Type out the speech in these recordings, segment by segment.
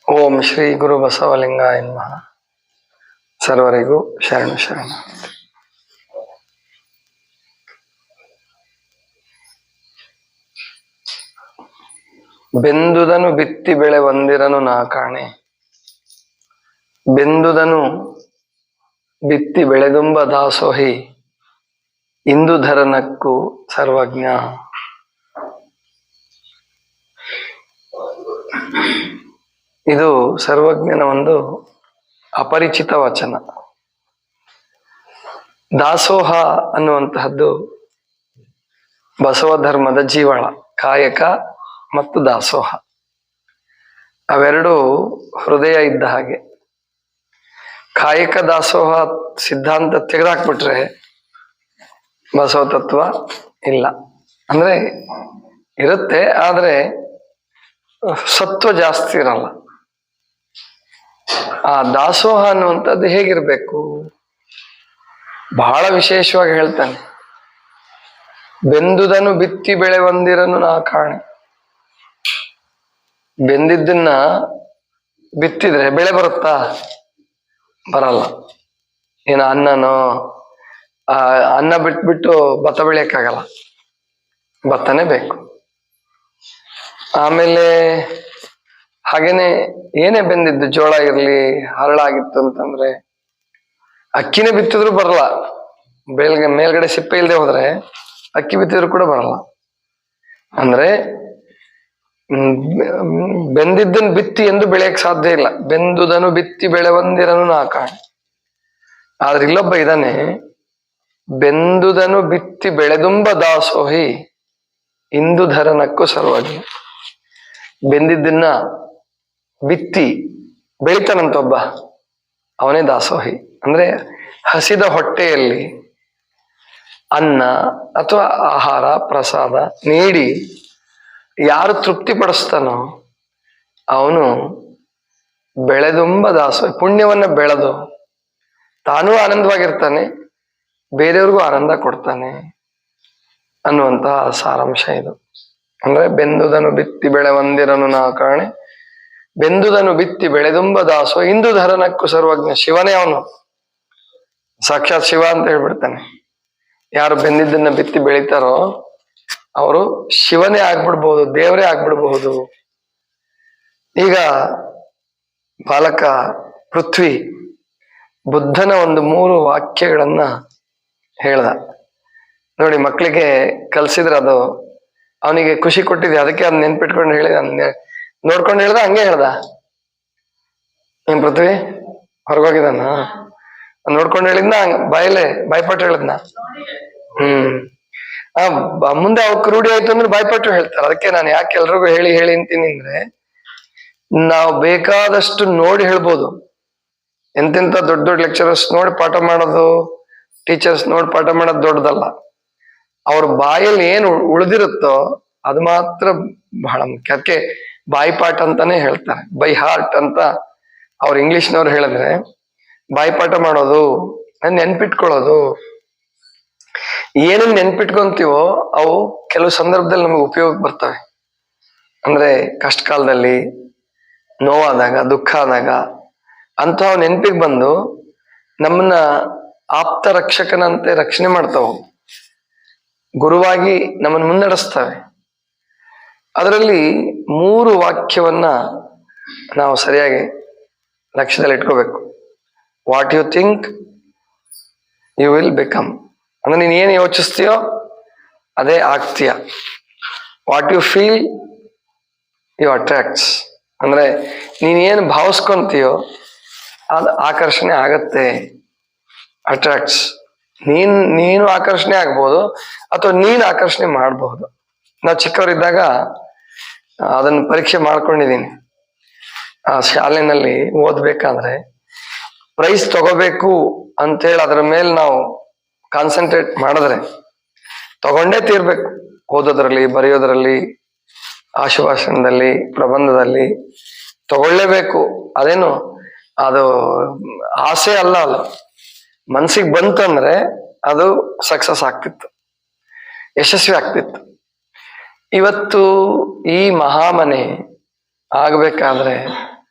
ಓಂ ಶ್ರೀ ಗುರು ಬಸವಲಿಂಗಾಯ ನಮಃ. ಸರ್ವರಿಗೂ ಶರಣ ಶರಣ. ಬೆಂದುದನು ಬಿತ್ತಿ ಬೆಳೆ ಒಂದಿರನು ನಾ ಕಾಣೆ. ಬೆಂದುದನು ಬಿತ್ತಿ ಬೆಳೆದುಂಬ ದಾಸೋಹಿ ಇಂದುಧರನಕ್ಕೂ ಸರ್ವಜ್ಞ. ಇದು ಸರ್ವಜ್ಞನ ಒಂದು ಅಪರಿಚಿತ ವಚನ. ದಾಸೋಹ ಅನ್ನುವಂತಹದ್ದು ಬಸವ ಧರ್ಮದ ಜೀವಾಳ. ಕಾಯಕ ಮತ್ತು ದಾಸೋಹ ಅವೆರಡು ಹೃದಯ ಇದ್ದ ಹಾಗೆ. ಕಾಯಕ ದಾಸೋಹ ಸಿದ್ಧಾಂತ ತೆಗೆದಾಕ್ಬಿಟ್ರೆ ಬಸವ ತತ್ವ ಇಲ್ಲ. ಅಂದ್ರೆ ಇರುತ್ತೆ, ಆದ್ರೆ ಸತ್ವ ಜಾಸ್ತಿ ಇರಲ್ಲ. ಆ ದಾಸೋಹ ಅನ್ನುವಂಥದ್ದು ಹೇಗಿರ್ಬೇಕು? ಬಹಳ ವಿಶೇಷವಾಗಿ ಹೇಳ್ತಾನೆ. ಬೆಂದುದನು ಬಿತ್ತಿ ಬೆಳೆ ಒಂದಿರನು ನಾ ಕಾಣೆ. ಬೆಂದಿದ್ದನ್ನ ಬಿತ್ತಿದ್ರೆ ಬೆಳೆ ಬರುತ್ತಾ? ಬರಲ್ಲ. ಏನು ಅನ್ನನೋ ಅನ್ನ ಬಿಟ್ಬಿಟ್ಟು ಭತ್ತ ಬೆಳೆಯಕ್ಕಾಗಲ್ಲ, ಭತ್ತನೇ ಬೇಕು. ಆಮೇಲೆ ಹಾಗೇನೆ ಏನೇ ಬೆಂದಿದ್ದು, ಜೋಳ ಇರ್ಲಿ, ಹರಳಾಗಿತ್ತು ಅಂತಂದ್ರೆ ಅಕ್ಕಿನೇ ಬಿತ್ತಿದ್ರು ಬರಲ್ಲ. ಮೇಲ್ಗಡೆ ಸಿಪ್ಪೆ ಇಲ್ಲದೆ ಹೋದ್ರೆ ಅಕ್ಕಿ ಬಿತ್ತಿದ್ರು ಕೂಡ ಬರಲ್ಲ. ಅಂದ್ರೆ ಬೆಂದಿದ್ದನ್ನು ಬಿತ್ತಿ ಎಂದು ಬೆಳೆಯಕ್ ಸಾಧ್ಯ ಇಲ್ಲ. ಬೆಂದುದನು ಬಿತ್ತಿ ಬೆಳೆ ಒಂದಿರನು ನಾ ಕಾಣೆ. ಆದ್ರೆ ಇಲ್ಲೊಬ್ಬ ಇದಾನೆ, ಬೆಂದುದನು ಬಿತ್ತಿ ಬೆಳೆದುಂಬ ದಾಸೋಹಿ ಇಂದುಧರನಕ್ಕೂ ಸರ್ವಜ್ಞ. ಬೆಂದಿದ್ದನ್ನ ಬಿತ್ತಿ ಬೆಳಿತಾನಂತ ಒಬ್ಬ, ಅವನೇ ದಾಸೋಹಿ. ಅಂದ್ರೆ ಹಸಿದ ಹೊಟ್ಟೆಯಲ್ಲಿ ಅನ್ನ ಅಥವಾ ಆಹಾರ ಪ್ರಸಾದ ನೀಡಿ ಯಾರು ತೃಪ್ತಿ ಪಡಿಸ್ತಾನೋ ಅವನು ಬೆಳೆದುಂಬ ದಾಸೋಹಿ. ಪುಣ್ಯವನ್ನ ಬೆಳೆದು ತಾನೂ ಆನಂದವಾಗಿರ್ತಾನೆ, ಬೇರೆಯವ್ರಿಗೂ ಆನಂದ ಕೊಡ್ತಾನೆ ಅನ್ನುವಂತಹ ಸಾರಾಂಶ ಇದು. ಅಂದ್ರೆ ಬೆಂದುದನು ಬಿತ್ತಿ ಬೆಳೆ ಒಂದಿರನು ನಾ ಕಾಣೆ, ಬೆಂದುದನು ಬಿತ್ತಿ ಬೆಳೆದುಂಬ ದಾಸೋ ಇಂದುಧರನಕ್ಕೂ ಸರ್ವಜ್ಞ. ಶಿವನೇ ಅವನು, ಸಾಕ್ಷಾತ್ ಶಿವ ಅಂತ ಹೇಳ್ಬಿಡ್ತಾನೆ. ಯಾರು ಬೆಂದಿದ್ದನ್ನ ಬಿತ್ತಿ ಬೆಳಿತಾರೋ ಅವರು ಶಿವನೇ ಆಗ್ಬಿಡ್ಬಹುದು, ದೇವರೇ ಆಗ್ಬಿಡ್ಬಹುದು. ಈಗ ಬಾಲಕ ಪೃಥ್ವಿ ಬುದ್ಧನ ಒಂದು 3 ವಾಕ್ಯಗಳನ್ನ ಹೇಳ್ದ ನೋಡಿ. ಮಕ್ಕಳಿಗೆ ಕಲ್ಸಿದ್ರೆ ಅದು ಅವನಿಗೆ ಖುಷಿ ಕೊಟ್ಟಿದೆ, ಅದಕ್ಕೆ ಅದ್ ನೆನ್ಪಿಟ್ಕೊಂಡು ಹೇಳಿದ. ನೋಡ್ಕೊಂಡು ಹೇಳ್ದ, ಹಂಗೆ ಹೇಳ್ದ. ಏನ್ ಪೃಥ್ವಿ ಹೊರಗೋಗಿದಾನ? ನೋಡ್ಕೊಂಡು ಹೇಳಿದ್ನ, ಬಾಯಲ್ಲೇ ಬಾಯ್ಪಾಠ ಹೇಳಿದ್ನ? ಮುಂದೆ ಅವಕ್ಕೆ ರೂಢಿ ಆಯ್ತು ಅಂದ್ರೆ ಬಾಯ್ಪಾಠ ಹೇಳ್ತಾರೆ. ಅದಕ್ಕೆ ನಾನು ಯಾಕೆ ಎಲ್ರಿಗೂ ಹೇಳಿ ಹೇಳಿ ಅಂತೀನಿ ಅಂದ್ರೆ, ನಾವು ಬೇಕಾದಷ್ಟು ನೋಡಿ ಹೇಳ್ಬೋದು. ಎಂತೆಂತ ದೊಡ್ಡ ದೊಡ್ಡ ಲೆಕ್ಚರರ್ಸ್ ನೋಡಿ ಪಾಠ ಮಾಡೋದು, ಟೀಚರ್ಸ್ ನೋಡಿ ಪಾಠ ಮಾಡೋದು ದೊಡ್ಡದಲ್ಲ. ಅವ್ರ ಬಾಯಲ್ಲಿ ಏನು ಉಳಿದಿರುತ್ತೋ ಅದು ಮಾತ್ರ ಬಹಳ ಮುಖ್ಯ. ಅದಕ್ಕೆ ಬಾಯ್ಪಾಠ ಅಂತಾನೆ ಹೇಳ್ತಾರೆ, ಬೈ ಹಾರ್ಟ್ ಅಂತ ಅವ್ರು ಇಂಗ್ಲಿಷ್ನವ್ರು ಹೇಳಿದ್ರೆ. ಬಾಯ್ಪಾಠ ಮಾಡೋದು, ನೆನ್ಪಿಟ್ಕೊಳ್ಳೋದು. ಏನನ್ನ ನೆನ್ಪಿಟ್ಕೊಂತೀವೋ ಅವು ಕೆಲವು ಸಂದರ್ಭದಲ್ಲಿ ನಮಗೆ ಉಪಯೋಗಕ್ಕೆ ಬರ್ತವೆ. ಅಂದ್ರೆ ಕಷ್ಟ ಕಾಲದಲ್ಲಿ, ನೋವಾದಾಗ, ದುಃಖ ಆದಾಗ ಅಂತಹ ನೆನಪಿಗೆ ಬಂದು ನಮ್ಮನ್ನ ಆಪ್ತ ರಕ್ಷಕನಂತೆ ರಕ್ಷಣೆ ಮಾಡ್ತಾವು, ಗುರುವಾಗಿ ನಮ್ಮನ್ನು ಮುನ್ನಡೆಸ್ತವೆ. ಅದರಲ್ಲಿ 3 ವಾಕ್ಯವನ್ನ ನಾವು ಸರಿಯಾಗಿ ಲಕ್ಷ್ಯದಲ್ಲಿ ಇಟ್ಕೋಬೇಕು. What you think you will become. ಅಂದ್ರೆ ನೀನ್ ಏನು ಯೋಚಿಸ್ತೀಯೋ ಅದೇ ಆಗ್ತೀಯ. What you feel you attracts. ಅಂದ್ರೆ ನೀನ್ ಏನು ಭಾವಿಸ್ಕೊಂತೀಯೋ ಅದು ಆಕರ್ಷಣೆ ಆಗತ್ತೆ, ಅಟ್ರಾಕ್ಟ್ಸ್. ನೀನು ಆಕರ್ಷಣೆ ಆಗ್ಬೋದು ಅಥವಾ ನೀನು ಆಕರ್ಷಣೆ ಮಾಡಬಹುದು. ನಾವು ಚಿಕ್ಕವರಿದ್ದಾಗ ಅದನ್ನ ಪರೀಕ್ಷೆ ಮಾಡ್ಕೊಂಡಿದ್ದೀನಿ. ಆ ಶಾಲೆನಲ್ಲಿ ಓದ್ಬೇಕಾದ್ರೆ ಪ್ರೈಸ್ ತಗೋಬೇಕು ಅಂತೇಳಿ ಅದ್ರ ಮೇಲೆ ನಾವು ಕಾನ್ಸಂಟ್ರೇಟ್ ಮಾಡಿದ್ರೆ ತಗೊಂಡೇ ತೀರ್ಬೇಕು. ಓದೋದ್ರಲ್ಲಿ, ಬರೆಯೋದ್ರಲ್ಲಿ, ಆಶುಭಾಷಣದಲ್ಲಿ, ಪ್ರಬಂಧದಲ್ಲಿ ತಗೊಳ್ಳೇಬೇಕು. ಅದೇನು ಅದು ಆಸೆ ಅಲ್ಲ, ಮನ್ಸಿಗೆ ಬಂತಂದ್ರೆ ಅದು ಸಕ್ಸಸ್ ಆಗ್ತಿತ್ತು, ಯಶಸ್ವಿ ಆಗ್ತಿತ್ತು. ಇವತ್ತು ಈ ಮಹಾಮನೆ ಆಗ್ಬೇಕಾದ್ರೆ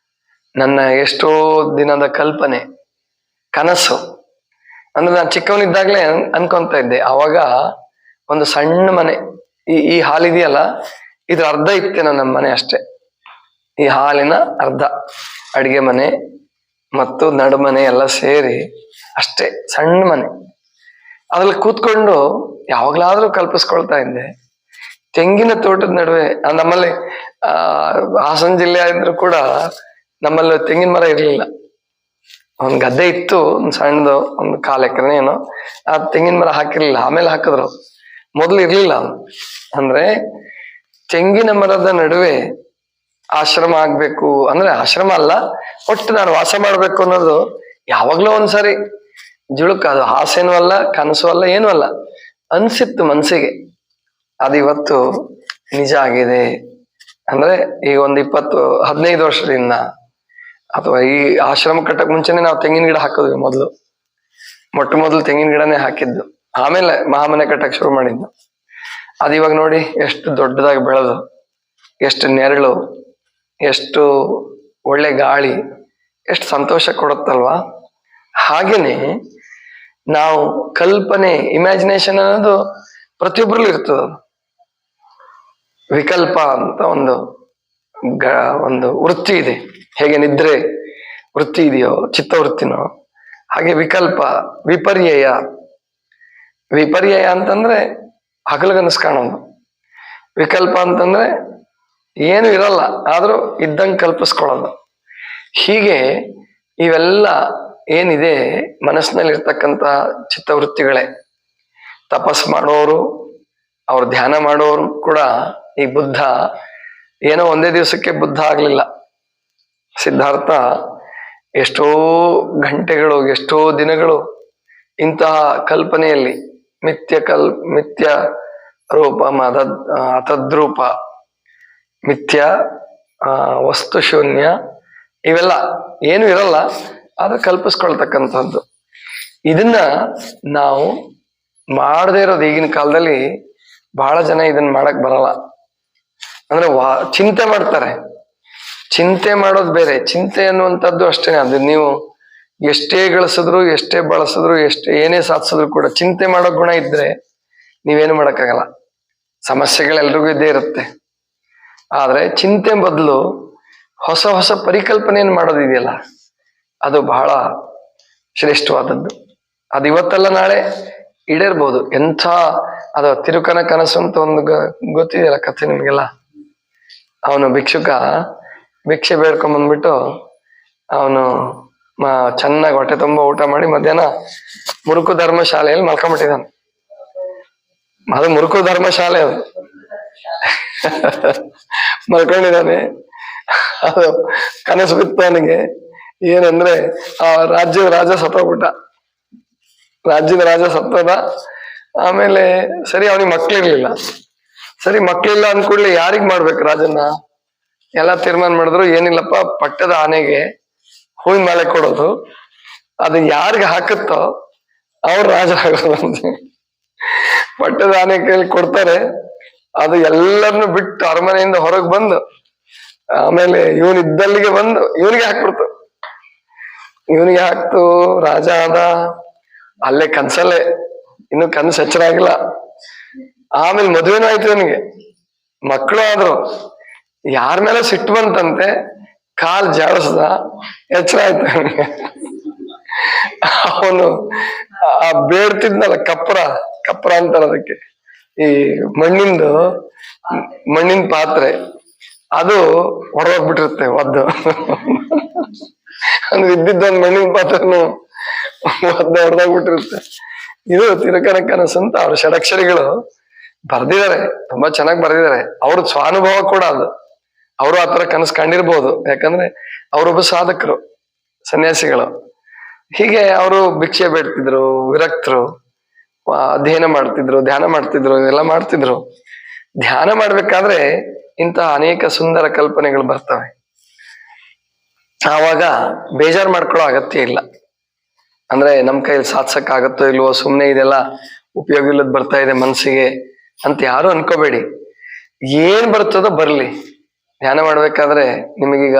ನನ್ನ ಎಷ್ಟೋ ದಿನದ ಕಲ್ಪನೆ, ಕನಸು. ಅಂದ್ರೆ ನಾನು ಚಿಕ್ಕವನಿದ್ದಾಗ್ಲೇ ಅನ್ಕೊಂತ ಇದ್ದೆ. ಅವಾಗ ಒಂದು ಸಣ್ಣ ಮನೆ, ಈ ಹಾಲ್ ಇದೆಯಲ್ಲ, ಇದ್ರ ಅರ್ಧ ಇತ್ತೇನೋ ನಮ್ಮ ಮನೆ ಅಷ್ಟೇ. ಈ ಹಾಲಿನ ಅರ್ಧ ಅಡಿಗೆ ಮನೆ ಮತ್ತು ನಡುಮನೆ ಎಲ್ಲ ಸೇರಿ ಅಷ್ಟೇ ಸಣ್ಣ ಮನೆ. ಅದ್ರಲ್ಲಿ ಕೂತ್ಕೊಂಡು ಯಾವಾಗ್ಲಾದ್ರೂ ಕಲ್ಪಿಸ್ಕೊಳ್ತಾ ಇದ್ದೆ, ತೆಂಗಿನ ತೋಟದ ನಡುವೆ. ನಮ್ಮಲ್ಲಿ ಹಾಸನ ಜಿಲ್ಲೆ ಆದ್ರೂ ಕೂಡ ನಮ್ಮಲ್ಲಿ ತೆಂಗಿನ ಮರ ಇರ್ಲಿಲ್ಲ. ಒಂದ್ ಗದ್ದೆ ಇತ್ತು, ಒಂದ್ ಸಣ್ಣದು, ಒಂದು 1/4 ಎಕರೆ ಏನೋ. ಆ ತೆಂಗಿನ ಮರ ಹಾಕಿರ್ಲಿಲ್ಲ, ಆಮೇಲೆ ಹಾಕಿದ್ರು. ಮೊದ್ಲು ಇರ್ಲಿಲ್ಲ. ಅಂದ್ರೆ ತೆಂಗಿನ ಮರದ ನಡುವೆ ಆಶ್ರಮ ಆಗ್ಬೇಕು, ಅಂದ್ರೆ ಆಶ್ರಮ ಅಲ್ಲ, ಒಟ್ಟು ನಾನು ವಾಸ ಮಾಡ್ಬೇಕು ಅನ್ನೋದು ಯಾವಾಗ್ಲೂ ಒಂದ್ಸರಿ ಜುಳುಕ. ಅದು ಆಸೆನೂ ಅಲ್ಲ, ಕನಸು ಅಲ್ಲ, ಏನೂ ಅಲ್ಲ, ಅನ್ಸಿತ್ತು ಮನ್ಸಿಗೆ. ಅದು ಇವತ್ತು ನಿಜ ಆಗಿದೆ. ಅಂದ್ರೆ ಈಗ ಒಂದು 15 ವರ್ಷದಿಂದ, ಅಥವಾ ಈ ಆಶ್ರಮ ಕಟ್ಟಕ್ ಮುಂಚೆನೆ ನಾವು ತೆಂಗಿನ ಗಿಡ ಹಾಕಿದ್ವಿ. ಮೊದಲು ತೆಂಗಿನ ಗಿಡನೇ ಹಾಕಿದ್ದು, ಆಮೇಲೆ ಮಹಾಮನೆ ಕಟ್ಟಕ್ ಶುರು ಮಾಡಿದ್ದು. ಅದು ಇವಾಗ ನೋಡಿ ಎಷ್ಟು ದೊಡ್ಡದಾಗಿ ಬೆಳೆದು, ಎಷ್ಟು ನೆರಳು, ಎಷ್ಟು ಒಳ್ಳೆ ಗಾಳಿ, ಎಷ್ಟು ಸಂತೋಷ ಕೊಡುತ್ತಲ್ವಾ. ಹಾಗೇನೆ ನಾವು ಕಲ್ಪನೆ, ಇಮ್ಯಾಜಿನೇಷನ್ ಅನ್ನೋದು ಪ್ರತಿಯೊಬ್ಬರಲ್ಲೂ ಇರ್ತದ. ವಿಕಲ್ಪ ಅಂತ ಒಂದು ವೃತ್ತಿ ಇದೆ. ಹೇಗೆ ನಿದ್ರೆ ವೃತ್ತಿ ಇದೆಯೋ, ಚಿತ್ತವೃತ್ತಿನೋ, ಹಾಗೆ ವಿಕಲ್ಪ, ವಿಪರ್ಯಯ ಅಂತಂದ್ರೆ ಹಗಲುಗನಸು ಕಾಣೋದು. ವಿಕಲ್ಪ ಅಂತಂದ್ರೆ ಏನು ಇರಲ್ಲ, ಆದ್ರೂ ಇದ್ದಂಗೆ ಕಲ್ಪಿಸ್ಕೊಳ್ಳೋದು. ಹೀಗೆ ಇವೆಲ್ಲ ಏನಿದೆ ಮನಸ್ಸಿನಲ್ಲಿ ಇರ್ತಕ್ಕಂಥ ಚಿತ್ತವೃತ್ತಿಗಳೇ. ತಪಸ್ ಮಾಡೋರು, ಅವ್ರು ಧ್ಯಾನ ಮಾಡೋರು ಕೂಡ, ಈ ಬುದ್ಧ ಏನೋ ಒಂದೇ ದಿವಸಕ್ಕೆ ಬುದ್ಧ ಆಗ್ಲಿಲ್ಲ. ಸಿದ್ಧಾರ್ಥ ಎಷ್ಟೋ ಗಂಟೆಗಳು, ಎಷ್ಟೋ ದಿನಗಳು ಇಂತಹ ಕಲ್ಪನೆಯಲ್ಲಿ, ಮಿಥ್ಯ ರೂಪ, ಅತದ್ರೂಪ, ಮಿಥ್ಯ, ವಸ್ತು ಶೂನ್ಯ, ಇವೆಲ್ಲ ಏನು ಇರಲ್ಲ, ಆದ್ರೆ ಕಲ್ಪಿಸ್ಕೊಳ್ತಕ್ಕಂಥದ್ದು. ಇದನ್ನ ನಾವು ಮಾಡದೇ ಇರೋದು. ಈಗಿನ ಕಾಲದಲ್ಲಿ ಬಹಳ ಜನ ಇದನ್ನ ಮಾಡಕ್ ಬರಲ್ಲ. ಅಂದ್ರೆ ಚಿಂತೆ ಮಾಡ್ತಾರೆ. ಚಿಂತೆ ಮಾಡೋದು ಬೇರೆ, ಚಿಂತೆ ಅನ್ನುವಂಥದ್ದು ಅಷ್ಟೇನೆ. ಅದು ನೀವು ಎಷ್ಟೇ ಗಳಿಸಿದ್ರು, ಎಷ್ಟೇ ಬಳಸಿದ್ರು, ಏನೇ ಸಾಧಿಸಿದ್ರು ಕೂಡ ಚಿಂತೆ ಮಾಡೋ ಗುಣ ಇದ್ರೆ ನೀವೇನು ಮಾಡಕ್ಕಾಗಲ್ಲ. ಸಮಸ್ಯೆಗಳೆಲ್ರಿಗೂ ಇದ್ದೇ ಇರುತ್ತೆ. ಆದ್ರೆ ಚಿಂತೆ ಬದಲು ಹೊಸ ಹೊಸ ಪರಿಕಲ್ಪನೆಯನ್ನು ಮಾಡೋದಿದೆಯಲ್ಲ, ಅದು ಬಹಳ ಶ್ರೇಷ್ಠವಾದದ್ದು. ಅದು ಇವತ್ತಲ್ಲ ನಾಳೆ ಈಡೇರ್ಬೋದು. ಅದು ತಿರುಕನ ಕನಸು ಅಂತ ಒಂದು ಗೊತ್ತಿದೆಯಲ್ಲ ಕಥೆ ನಿಮ್ಗೆಲ್ಲ. ಅವನು ಭಿಕ್ಷುಕ ಭಿಕ್ಷೆ ಬೇಡ್ಕೊಂಬಂದ್ಬಿಟ್ಟು ಅವನು ಚೆನ್ನಾಗಿ ಹೊಟ್ಟೆ ತುಂಬ ಊಟ ಮಾಡಿ ಮಧ್ಯಾಹ್ನ ಮುರುಕು ಧರ್ಮಶಾಲೆಯಲ್ಲಿ ಮಲ್ಕೊಂಡ್ಬಿಟ್ಟಿದ್ದಾನೆ. ಅದು ಮುರುಕು ಧರ್ಮಶಾಲೆ, ಅದು ಮಲ್ಕೊಂಡಿದ್ದಾನೆ. ಅದು ಕನಸು ಬಿತ್ತು ಅವನಿಗೆ. ಏನಂದ್ರೆ ಆ ರಾಜ್ಯದ ರಾಜ ಸತ್ತೋಗ್ಬಿಟ್ಟ. ರಾಜ್ಯದ ರಾಜ ಸತ್ತೋದ. ಆಮೇಲೆ ಸರಿ ಅವನಿಗೆ ಮಕ್ಳಿರ್ಲಿಲ್ಲ. ಸರಿ ಮಕ್ಳಿಲ್ಲ ಅಂದ್ಕೂಡ್ಲೆ ಯಾರಿಗ್ ಮಾಡ್ಬೇಕು ರಾಜನ್ನ? ಎಲ್ಲ ತೀರ್ಮಾನ ಮಾಡಿದ್ರು, ಏನಿಲ್ಲಪ್ಪ, ಪಟ್ಟದ ಆನೆಗೆ ಹೂವಿನ ಮಾಲೆ ಕೊಡೋದು, ಅದು ಯಾರಿಗೆ ಹಾಕುತ್ತೋ ಅವ್ರು ರಾಜ ಆಗೋದು. ಪಟ್ಟದ ಆನೆ ಕೈಲಿ ಕೊಡ್ತಾರೆ. ಅದು ಎಲ್ಲರನ್ನು ಬಿಟ್ಟು ಅರಮನೆಯಿಂದ ಹೊರಗೆ ಬಂದು, ಆಮೇಲೆ ಇವನ್ ಇದ್ದಲ್ಲಿಗೆ ಬಂದು ಇವನಿಗೆ ಹಾಕ್ಬಿಡ್ತು. ಇವನಿಗೆ ಹಾಕ್ತು, ರಾಜ ಆದ. ಅಲ್ಲೇ ಕನ್ಸಲ್ಲೇ, ಇನ್ನು ಕನಸು ಎಚ್ಚರ ಆಗಿಲ್ಲ. ಆಮೇಲೆ ಮದುವೆನೂ ಆಯ್ತು ಇವನಿಗೆ, ಮಕ್ಕಳು ಆದ್ರು. ಯಾರ ಮೇಲೆ ಸಿಟ್ಟು ಬಂತಂತೆ, ಕಾಲ್ ಜಾಡಿಸ್ದ, ಎಚ್ಚರ ಆಯ್ತು ಅವನಿಗೆ. ಅವನು ಆ ಬೇಡ್ತಿದ್ನಲ್ಲ ಕಪ್ರ ಅಂತಾರ ಅದಕ್ಕೆ, ಈ ಮಣ್ಣಿನ ಪಾತ್ರೆ, ಅದು ಹೊಡೆದೋಗ್ಬಿಟ್ಟಿರುತ್ತೆ ಒದ್ದು. ಅಂದ್ರೆ ಇದ್ದಿದ್ದೊಂದು ಮಣ್ಣಿನ ಪಾತ್ರನು ಹೊಡೆದೋಗ್ಬಿಟ್ಟಿರುತ್ತೆ. ಇದು ತಿರುಕನ ಕನಸು ಅಂತ ಅವ್ರ ಷಡಕ್ಷರಿಗಳು ಬರ್ದಿದ್ದಾರೆ, ತುಂಬಾ ಚೆನ್ನಾಗಿ ಬರ್ದಿದ್ದಾರೆ. ಅವ್ರ ಸ್ವಾನುಭವ ಕೂಡ ಅದು. ಅವರು ಆತರ ಕನಸು ಕಂಡಿರ್ಬೋದು, ಯಾಕಂದ್ರೆ ಅವರೊಬ್ಬ ಸಾಧಕರು, ಸನ್ಯಾಸಿಗಳು. ಹೀಗೆ ಅವರು ಭಿಕ್ಷೆ ಬೇಡ್ತಿದ್ರು, ವಿರಕ್ತರು, ಅಧ್ಯಯನ ಮಾಡ್ತಿದ್ರು, ಧ್ಯಾನ ಮಾಡ್ತಿದ್ರು, ಇವೆಲ್ಲ ಮಾಡ್ತಿದ್ರು. ಧ್ಯಾನ ಮಾಡ್ಬೇಕಾದ್ರೆ ಇಂತಹ ಅನೇಕ ಸುಂದರ ಕಲ್ಪನೆಗಳು ಬರ್ತವೆ. ಆವಾಗ ಬೇಜಾರು ಮಾಡ್ಕೊಳ್ಳೋ ಅಗತ್ಯ ಇಲ್ಲ. ಅಂದ್ರೆ ನಮ್ ಕೈಯಲ್ಲಿ ಸಾಧಿಸಕ್ ಆಗತ್ತೋ ಇಲ್ವೋ, ಸುಮ್ನೆ ಇದೆಲ್ಲ ಉಪಯೋಗ ಇಲ್ಲದ್ ಬರ್ತಾ ಇದೆ ಮನ್ಸಿಗೆ ಅಂತ ಯಾರು ಅನ್ಕೋಬೇಡಿ. ಏನ್ ಬರ್ತದೋ ಬರ್ಲಿ. ಧ್ಯಾನ ಮಾಡ್ಬೇಕಾದ್ರೆ ನಿಮಗೀಗ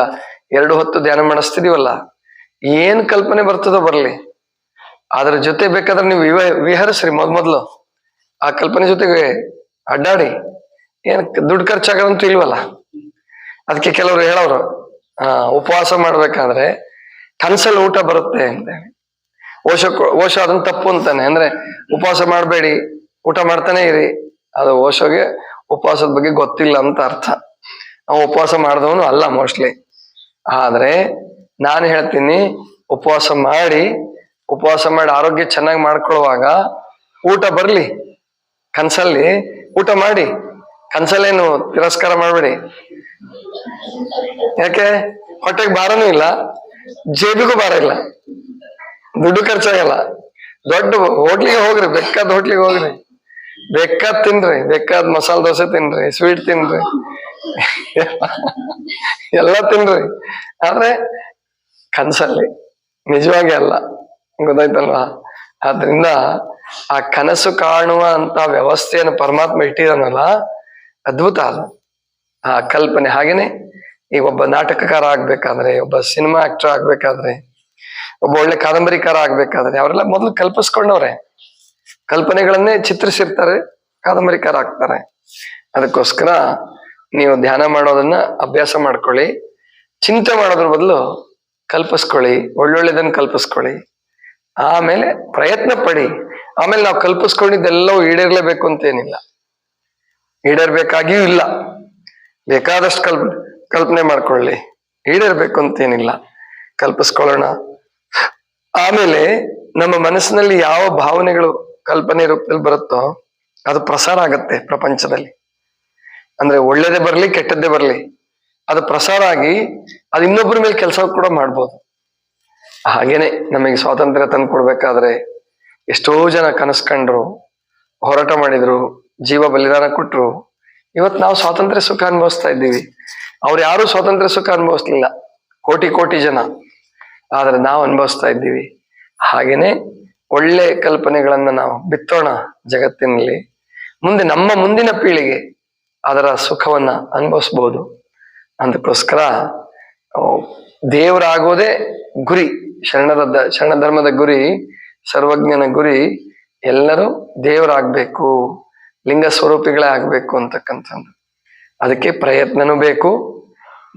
2 ಹೊತ್ತು ಧ್ಯಾನ ಮಾಡಿಸ್ತಿದೀವಲ್ಲ, ಏನ್ ಕಲ್ಪನೆ ಬರ್ತದೋ ಬರ್ಲಿ, ಅದ್ರ ಜೊತೆ ಬೇಕಾದ್ರೆ ನೀವು ವಿಹರಿಸ್ರಿ ಮೊದ್ಲು ಆ ಕಲ್ಪನೆ ಜೊತೆಗೆ ಅಡ್ಡಾಡಿ. ಏನ್ ದುಡ್ಡು ಖರ್ಚಾಗದಂತೂ ಇಲ್ವಲ್ಲ. ಅದಕ್ಕೆ ಕೆಲವರು ಹೇಳೋರು, ಉಪವಾಸ ಮಾಡ್ಬೇಕಾದ್ರೆ ಕನ್ಸಲ್ಲಿ ಊಟ ಬರುತ್ತೆ ಅಂತ. ಓಶೋ ಅದನ್ನ ತಪ್ಪು ಅಂತಾನೆ. ಅಂದ್ರೆ ಉಪವಾಸ ಮಾಡಬೇಡಿ, ಊಟ ಮಾಡ್ತಾನೆ ಇರಿ, ಅದು ಓಶೋಗೆ ಉಪವಾಸದ ಬಗ್ಗೆ ಗೊತ್ತಿಲ್ಲ ಅಂತ ಅರ್ಥ. ಅವ ಉಪವಾಸ ಮಾಡಿದವನು ಅಲ್ಲ ಮೋಸ್ಟ್ಲಿ. ಆದ್ರೆ ನಾನು ಹೇಳ್ತೀನಿ, ಉಪವಾಸ ಮಾಡಿ ಆರೋಗ್ಯ ಚೆನ್ನಾಗಿ ಮಾಡ್ಕೊಳ್ಳುವಾಗ ಊಟ ಬರ್ಲಿ, ಕನ್ಸಲ್ಲಿ ಊಟ ಮಾಡಿ, ಕನ್ಸಲ್ಲೇನು ತಿರಸ್ಕಾರ ಮಾಡ್ಬೇಡಿ. ಯಾಕೆ? ಹೊಟ್ಟೆಗೆ ಭಾರನೂ ಇಲ್ಲ, ಜೇಬಿಗೂ ಭಾರ ಇಲ್ಲ, ದುಡ್ಡು ಖರ್ಚಾಗಲ್ಲ. ದೊಡ್ಡ ಹೋಟ್ಲಿಗೆ ಹೋಗ್ರಿ, ಬೇಕಾದ ಹೋಟ್ಲಿಗೆ ಹೋಗ್ರಿ, ಬೇಕಾದ್ ತಿನ್ರಿ, ಬೇಕಾದ ಮಸಾಲೆ ದೋಸೆ ತಿನ್ರಿ, ಸ್ವೀಟ್ ತಿನ್ರಿ, ಎಲ್ಲ ತಿನ್ರಿ. ಆದ್ರೆ ಕನ್ಸಲ್ಲಿ, ನಿಜವಾಗಿ ಅಲ್ಲ. ಗೊತ್ತಾಯ್ತಲ್ವಾ? ಆದ್ರಿಂದ ಆ ಕನಸು ಕಾಣುವ ಅಂತ ವ್ಯವಸ್ಥೆಯನ್ನು ಪರಮಾತ್ಮ ಇಟ್ಟಿದಾನಲ್ಲ, ಅದ್ಭುತ ಅದು ಆ ಕಲ್ಪನೆ. ಹಾಗೇನೆ ಈಗ ಒಬ್ಬ ನಾಟಕಕಾರ ಆಗ್ಬೇಕಾದ್ರೆ, ಒಬ್ಬ ಸಿನಿಮಾ ಆಕ್ಟರ್ ಆಗ್ಬೇಕಾದ್ರೆ, ಒಬ್ಬ ಒಳ್ಳೆ ಕಾದಂಬರಿಕಾರ ಆಗ್ಬೇಕಾದ್ರೆ ಅವರೆಲ್ಲ ಮೊದಲು ಕಲ್ಪಿಸ್ಕೊಂಡವ್ರೆ, ಕಲ್ಪನೆಗಳನ್ನೇ ಚಿತ್ರಿಸಿರ್ತಾರೆ, ಕಾದಂಬರಿಕಾರ ಆಗ್ತಾರೆ. ಅದಕ್ಕೋಸ್ಕರ ನೀವು ಧ್ಯಾನ ಮಾಡೋದನ್ನ ಅಭ್ಯಾಸ ಮಾಡ್ಕೊಳ್ಳಿ. ಚಿಂತೆ ಮಾಡೋದ್ರ ಬದಲು ಕಲ್ಪಿಸ್ಕೊಳ್ಳಿ, ಒಳ್ಳೊಳ್ಳೆದನ್ನ ಕಲ್ಪಿಸ್ಕೊಳ್ಳಿ. ಆಮೇಲೆ ಪ್ರಯತ್ನ ಪಡಿ. ಆಮೇಲೆ ನಾವು ಕಲ್ಪಿಸ್ಕೊಂಡಿದ್ದೆಲ್ಲವೂ ಈಡೇರ್ಲೇಬೇಕು ಅಂತೇನಿಲ್ಲ, ಈಡೇರ್ಬೇಕಾಗಿಯೂ ಇಲ್ಲ. ಬೇಕಾದಷ್ಟು ಕಲ್ಪನೆ ಮಾಡ್ಕೊಳ್ಳಿ, ಈಡೇರ್ಬೇಕು ಅಂತೇನಿಲ್ಲ, ಕಲ್ಪಿಸ್ಕೊಳ್ಳೋಣ. ಆಮೇಲೆ ನಮ್ಮ ಮನಸ್ಸಿನಲ್ಲಿ ಯಾವ ಭಾವನೆಗಳು ಕಲ್ಪನೆ ರೂಪದಲ್ಲಿ ಬರುತ್ತೋ ಅದು ಪ್ರಸಾರ ಆಗತ್ತೆ ಪ್ರಪಂಚದಲ್ಲಿ. ಅಂದ್ರೆ ಒಳ್ಳೇದೇ ಬರ್ಲಿ ಕೆಟ್ಟದ್ದೇ ಬರ್ಲಿ, ಅದು ಪ್ರಸಾರ ಆಗಿ ಅದು ಇನ್ನೊಬ್ಬರ ಮೇಲೆ ಕೆಲಸ ಕೂಡ ಮಾಡ್ಬೋದು. ಹಾಗೇನೆ ನಮಗೆ ಸ್ವಾತಂತ್ರ್ಯ ತಂದು ಕೊಡ್ಬೇಕಾದ್ರೆ ಎಷ್ಟೋ ಜನ ಕನಸ್ಕೊಂಡ್ರು, ಹೋರಾಟ ಮಾಡಿದ್ರು, ಜೀವ ಬಲಿದಾನ ಕೊಟ್ರು. ಇವತ್ತು ನಾವು ಸ್ವಾತಂತ್ರ್ಯ ಸುಖ ಅನುಭವಿಸ್ತಾ ಇದ್ದೀವಿ. ಅವ್ರು ಯಾರು ಸ್ವಾತಂತ್ರ್ಯ ಸುಖ ಅನುಭವಿಸ್ಲಿಲ್ಲ, ಕೋಟಿ ಜನ, ಆದ್ರೆ ನಾವು ಅನುಭವಿಸ್ತಾ ಇದ್ದೀವಿ. ಹಾಗೇನೆ ಒಳ್ಳೆ ಕಲ್ಪನೆಗಳನ್ನ ನಾವು ಬಿತ್ತೋಣ ಜಗತ್ತಿನಲ್ಲಿ. ಮುಂದೆ ನಮ್ಮ ಮುಂದಿನ ಪೀಳಿಗೆ ಅದರ ಸುಖವನ್ನ ಅನುಭವಿಸ್ಬೋದು. ಅದಕ್ಕೋಸ್ಕರ ದೇವರಾಗೋದೇ ಗುರಿ. ಶರಣ ಧರ್ಮದ ಗುರಿ, ಸರ್ವಜ್ಞನ ಗುರಿ ಎಲ್ಲರೂ ದೇವರಾಗ್ಬೇಕು, ಲಿಂಗ ಸ್ವರೂಪಿಗಳೇ ಆಗ್ಬೇಕು ಅಂತಕ್ಕಂಥದ್ದು. ಅದಕ್ಕೆ ಪ್ರಯತ್ನನೂ ಬೇಕು,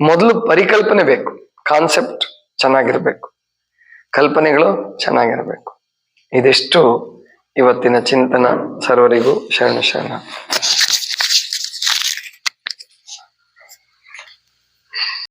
ಮೊದಲು ಪರಿಕಲ್ಪನೆ ಬೇಕು, ಕಾನ್ಸೆಪ್ಟ್ ಚೆನ್ನಾಗಿರ್ಬೇಕು, ಕಲ್ಪನೆಗಳು ಚೆನ್ನಾಗಿರ್ಬೇಕು. ಇದಿಷ್ಟು ಇವತ್ತಿನ ಚಿಂತನ. ಸರ್ವರಿಗೂ ಶರಣ.